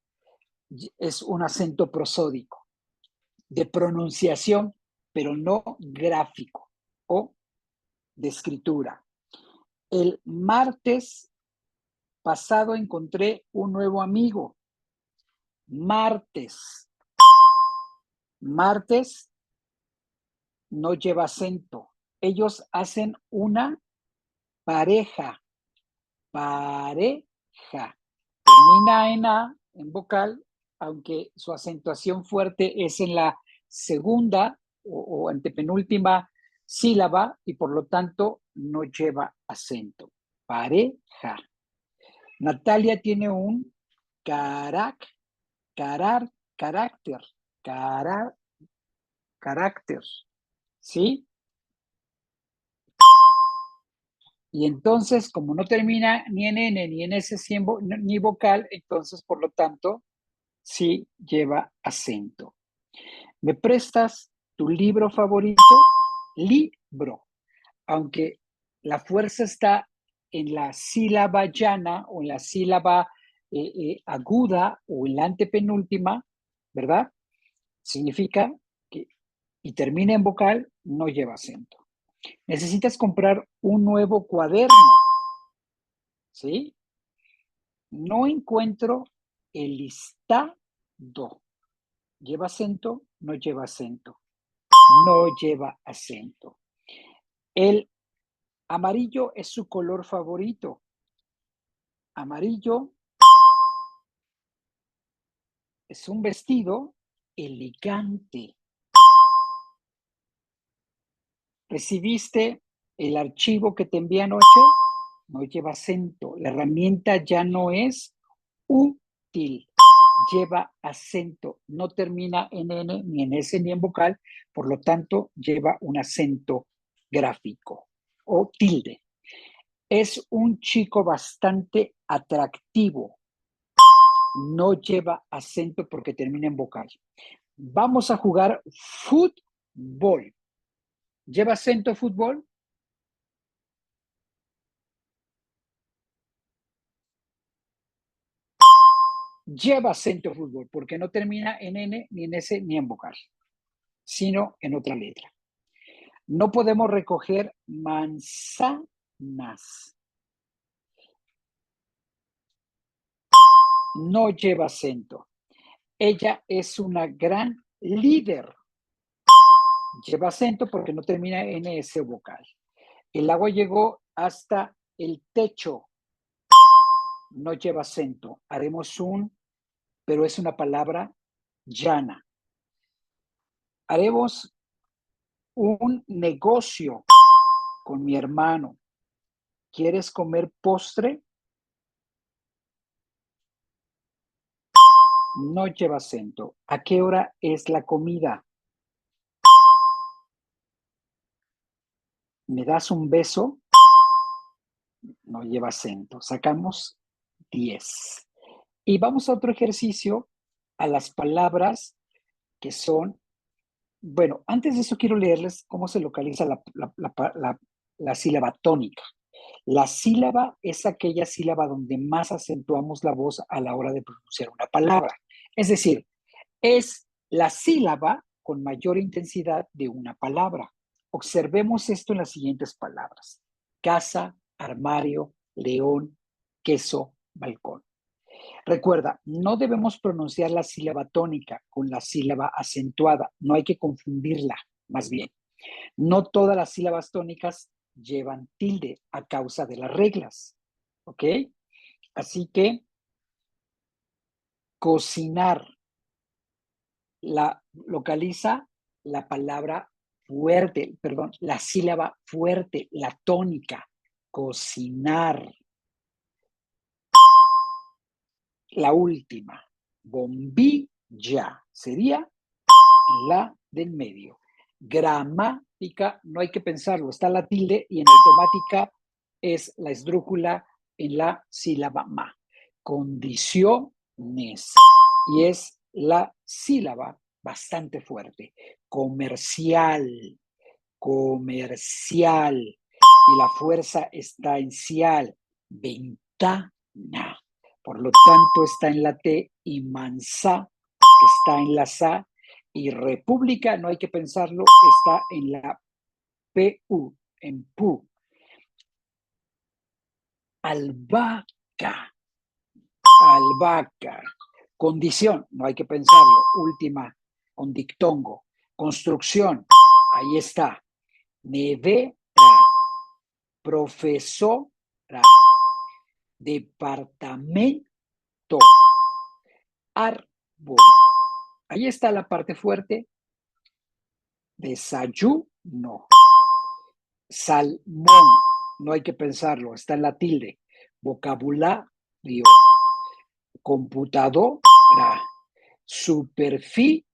Es un acento prosódico de pronunciación, pero no gráfico o de escritura. El martes pasado encontré un nuevo amigo. Martes. Martes no lleva acento. Ellos hacen una pareja. Pareja. Termina en A, en vocal, aunque su acentuación fuerte es en la segunda o antepenúltima sílaba y por lo tanto no lleva acento. Pareja. Natalia tiene un carácter, ¿sí? Y entonces, como no termina ni en N ni en S ni vocal, entonces, por lo tanto, sí lleva acento. ¿Me prestas tu libro favorito? Libro. Aunque la fuerza está en la sílaba llana o en la sílaba aguda o en la antepenúltima, ¿verdad? Significa que, y termina en vocal, no lleva acento. Necesitas comprar un nuevo cuaderno, ¿sí? No encuentro el listado. ¿Lleva acento? No lleva acento. no lleva acento. El amarillo es su color favorito. Amarillo es un vestido elegante. ¿Recibiste el archivo que te envié anoche? No lleva acento. La herramienta ya no es útil. Lleva acento. No termina en N, ni en S, ni en vocal. Por lo tanto, lleva un acento gráfico o tilde. Es un chico bastante atractivo. No lleva acento porque termina en vocal. Vamos a jugar fútbol. ¿Lleva acento fútbol? Lleva acento fútbol porque no termina en N, ni en S, ni en vocal, sino en otra letra. No podemos recoger manzanas. No lleva acento. Ella es una gran líder. Lleva acento porque no termina en S vocal. El agua llegó hasta el techo. No lleva acento. Haremos pero es una palabra llana. Haremos un negocio con mi hermano. ¿Quieres comer postre? No lleva acento. ¿A qué hora es la comida? ¿Me das un beso? No lleva acento. Sacamos 10. Y vamos a otro ejercicio, a las palabras que son, bueno, antes de eso quiero leerles cómo se localiza la sílaba tónica. La sílaba es aquella sílaba donde más acentuamos la voz a la hora de pronunciar una palabra. Es decir, es la sílaba con mayor intensidad de una palabra. Observemos esto en las siguientes palabras: casa, armario, león, queso, balcón. Recuerda, no debemos pronunciar la sílaba tónica con la sílaba acentuada, no hay que confundirla, más bien. No todas las sílabas tónicas llevan tilde a causa de las reglas, ¿ok? Así que cocinar localiza la palabra fuerte, perdón, la sílaba fuerte, la tónica, cocinar. La última, bombilla, sería la del medio. Gramática, no hay que pensarlo, está la tilde y en automática es la esdrújula en la sílaba ma. Condiciones, y es la sílaba bastante fuerte. Comercial, comercial, y la fuerza está en cial. Ventana, por lo tanto está en la T, y mansa está en la SA, y república, no hay que pensarlo, está en la PU, en PU. Albahaca, albahaca. Condición, no hay que pensarlo, última, con dictongo. Construcción, ahí está. Nevera, profesora, departamento, árbol. Ahí está la parte fuerte. Desayuno. Salmón, no hay que pensarlo, está en la tilde. Vocabulario. Computadora. Superficie.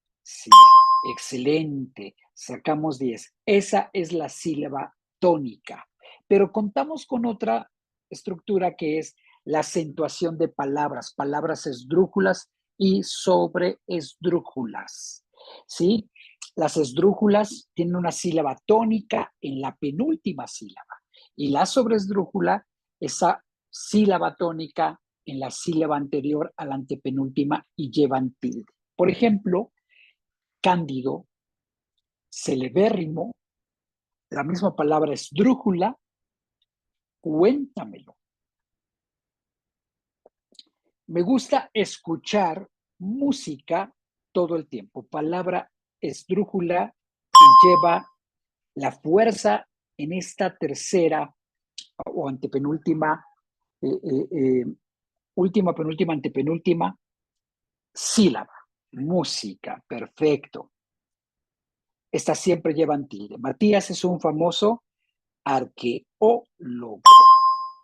Excelente. Sacamos 10. Esa es la sílaba tónica. Pero contamos con otra estructura que es la acentuación de palabras, palabras esdrújulas y sobreesdrújulas. ¿Sí? Las esdrújulas tienen una sílaba tónica en la penúltima sílaba y la sobreesdrújula, esa sílaba tónica en la sílaba anterior a la antepenúltima y llevan tilde. Por ejemplo, cándido, celebérrimo, la misma palabra esdrújula, cuéntamelo. Me gusta escuchar música todo el tiempo. Palabra esdrújula, lleva la fuerza en esta tercera o antepenúltima, última, penúltima, antepenúltima sílaba. Música, perfecto. Estas siempre llevan tilde. Matías es un famoso arqueólogo,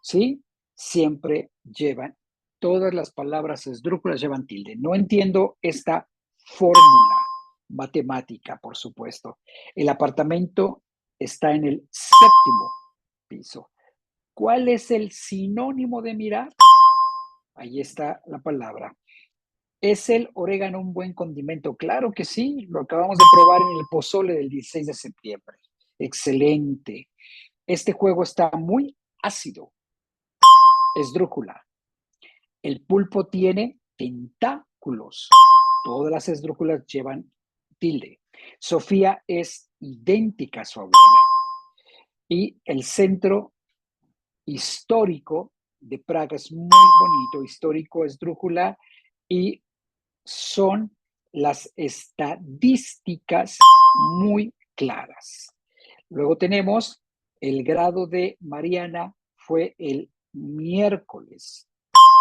¿sí? Siempre llevan, todas las palabras esdrújulas llevan tilde. No entiendo esta fórmula matemática, por supuesto. El apartamento está en el 7º piso. ¿Cuál es el sinónimo de mirar? Ahí está la palabra. ¿Es el orégano un buen condimento? Claro que sí, lo acabamos de probar en el pozole del 16 de septiembre. Excelente. Este juego está muy ácido. Esdrújula. El pulpo tiene tentáculos. Todas las esdrújulas llevan tilde. Sofía es idéntica a su abuela. Y el centro histórico de Praga es muy bonito. Histórico, esdrújula. Y son las estadísticas muy claras. Luego tenemos el grado de Mariana fue el miércoles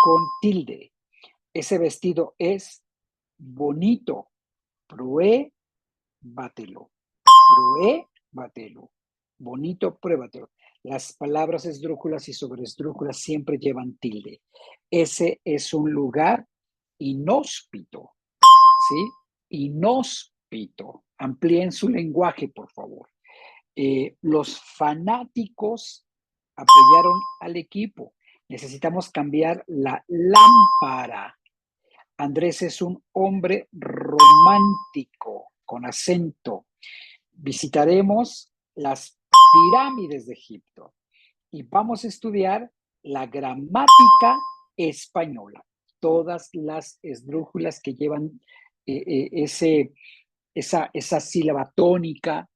con tilde. Ese vestido es bonito. Pruébatelo. Pruébatelo. Bonito, pruébatelo. Las palabras esdrújulas y sobreesdrújulas siempre llevan tilde. Ese es un lugar inhóspito, ¿sí? Inhóspito. Amplíen su lenguaje, por favor. Los fanáticos apoyaron al equipo. Necesitamos cambiar la lámpara. Andrés es un hombre romántico, con acento. Visitaremos las pirámides de Egipto y vamos a estudiar la gramática española. Todas las esdrújulas que llevan esa sílaba tónica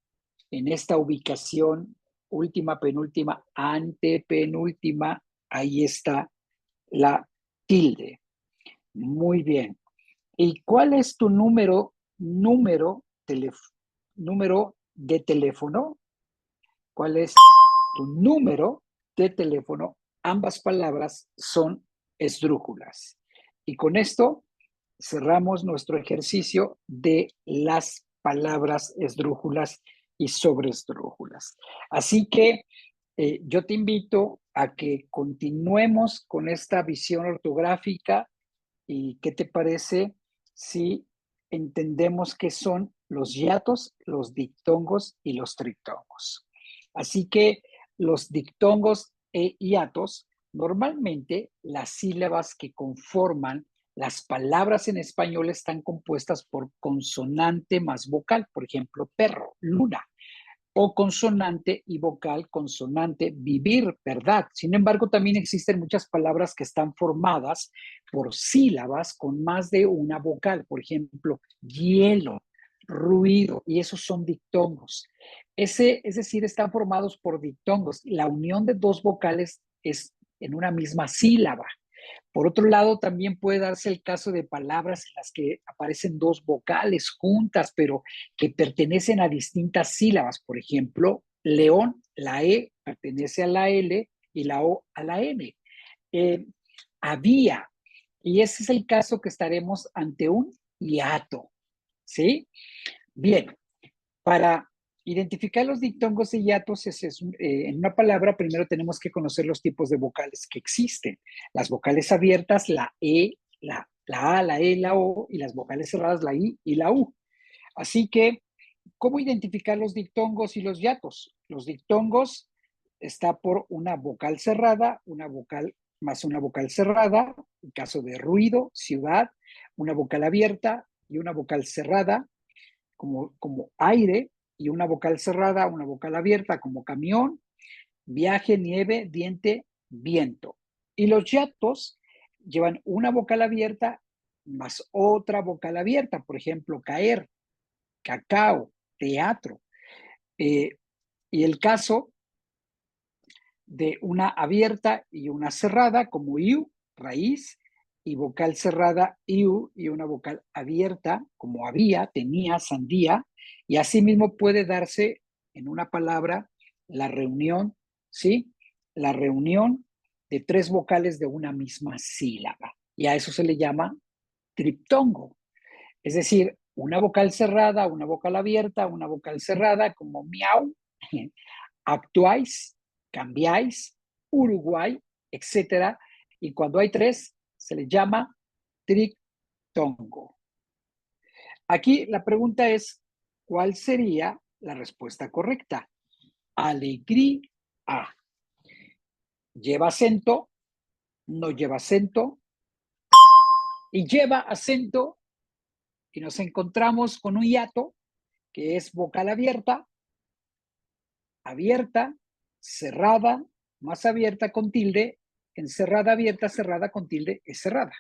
en esta ubicación, última, penúltima, antepenúltima, ahí está la tilde. Muy bien. ¿Y cuál es tu número de teléfono? ¿Cuál es tu número de teléfono? Ambas palabras son esdrújulas. Y con esto cerramos nuestro ejercicio de las palabras esdrújulas y sobreesdrújulas. Así que yo te invito a que continuemos con esta visión ortográfica. ¿Y qué te parece si entendemos qué son los hiatos, los dictongos y los triptongos? Así que los dictongos e hiatos, normalmente las sílabas que conforman las palabras en español están compuestas por consonante más vocal, por ejemplo, perro, luna, o consonante y vocal, consonante, vivir, verdad. Sin embargo, también existen muchas palabras que están formadas por sílabas con más de una vocal, por ejemplo, hielo, ruido, y esos son dictongos. Es decir, están formados por dictongos. La unión de dos vocales es en una misma sílaba. Por otro lado, también puede darse el caso de palabras en las que aparecen dos vocales juntas, pero que pertenecen a distintas sílabas. Por ejemplo, león, la E pertenece a la L y la O a la N. Había, y ese es el caso que estaremos ante un hiato, ¿sí? Bien, para identificar los dictongos y hiatos en una palabra, primero tenemos que conocer los tipos de vocales que existen. Las vocales abiertas, la E, la A, la E, la O, y las vocales cerradas, la I y la U. Así que, ¿cómo identificar los dictongos y los hiatos? Los dictongos está por una vocal cerrada, una vocal más una vocal cerrada, en caso de ruido, ciudad, una vocal abierta y una vocal cerrada, como aire, y una vocal cerrada, una vocal abierta, como camión, viaje, nieve, diente, viento. Y los hiatos llevan una vocal abierta más otra vocal abierta, por ejemplo, caer, cacao, teatro. Y el caso de una abierta y una cerrada, como iu, raíz, y vocal cerrada iu y una vocal abierta como había, tenía, sandía, y asimismo puede darse en una palabra la reunión, ¿sí? La reunión de tres vocales de una misma sílaba, y a eso se le llama triptongo. Es decir, una vocal cerrada, una vocal abierta, una vocal cerrada como miau, actuáis, cambiáis, Uruguay, etcétera. Y cuando hay tres, se le llama triptongo. Aquí la pregunta es, ¿cuál sería la respuesta correcta? Alegría. ¿Lleva acento? ¿No lleva acento? Y lleva acento y nos encontramos con un hiato que es vocal abierta, abierta, cerrada, más abierta con tilde, encerrada, abierta, cerrada con tilde, es cerrada.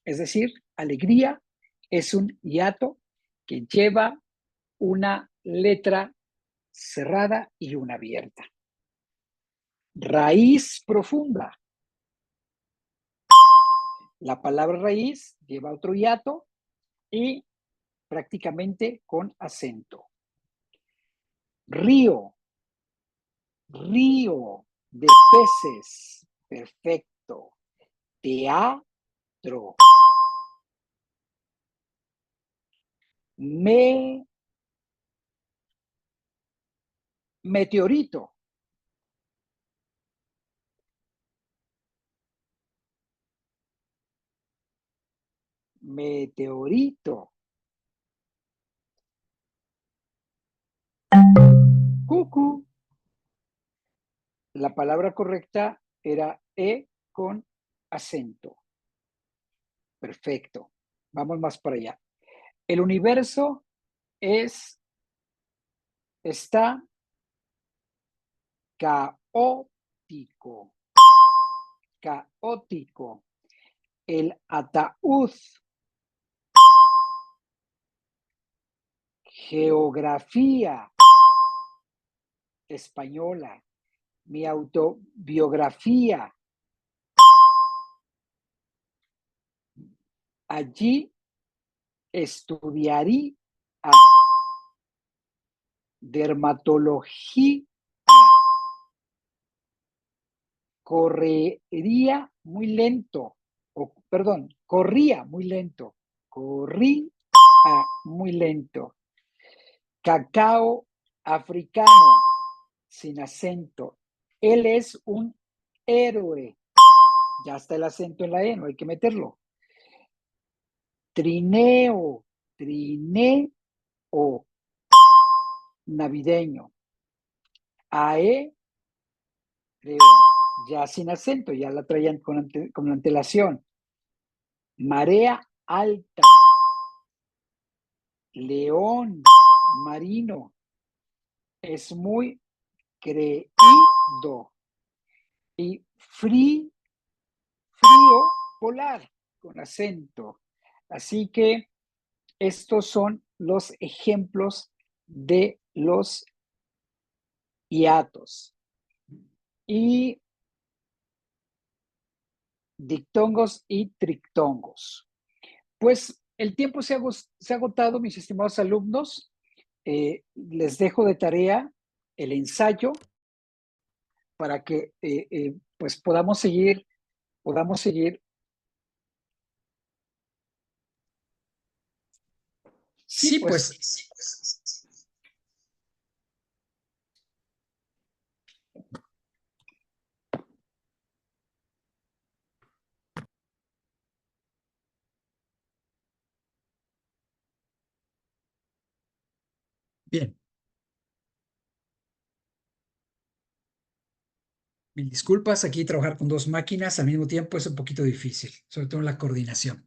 Es decir, alegría es un hiato que lleva una letra cerrada y una abierta. Raíz profunda. La palabra raíz lleva otro hiato y prácticamente con acento. Río. Río de peces. Perfecto. Teatro. Meteorito. Meteorito. Cucú. La palabra correcta era E con acento. Perfecto. Vamos más para allá. El universo está caótico. Caótico. El ataúd. Geografía española. Mi autobiografía. Allí estudiaría dermatología. Correría muy lento. Corría muy lento. Corría muy lento. Cacao africano, sin acento. Él es un héroe. Ya está el acento en la E, no hay que meterlo. Trineo, trineo, navideño. AE, creo, ya sin acento, ya la traían con antelación. Marea alta. León marino. Es muy creído. Y frío polar, con acento. Así que estos son los ejemplos de los hiatos. Y dictongos y triptongos. Pues el tiempo se ha agotado, mis estimados alumnos. Les dejo de tarea el ensayo para que pues podamos seguir. Sí, pues. Bien. Mil disculpas, aquí trabajar con dos máquinas al mismo tiempo es un poquito difícil, sobre todo en la coordinación.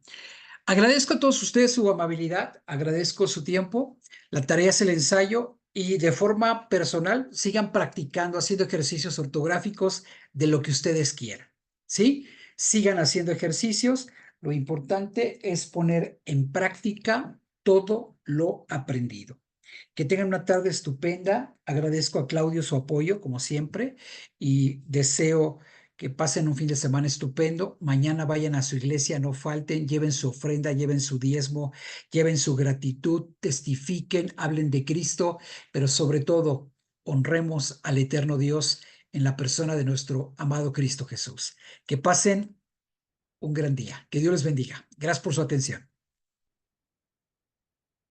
Agradezco a todos ustedes su amabilidad, agradezco su tiempo. La tarea es el ensayo y de forma personal sigan practicando, haciendo ejercicios ortográficos de lo que ustedes quieran, ¿sí? Sigan haciendo ejercicios. Lo importante es poner en práctica todo lo aprendido. Que tengan una tarde estupenda. Agradezco a Claudio su apoyo, como siempre, y deseo Que pasen un fin de semana estupendo. Mañana vayan a su iglesia, no falten, lleven su ofrenda, lleven su diezmo, lleven su gratitud, testifiquen, hablen de Cristo, pero sobre todo honremos al eterno Dios en la persona de nuestro amado Cristo Jesús. Que pasen un gran día. Que Dios les bendiga. Gracias por su atención.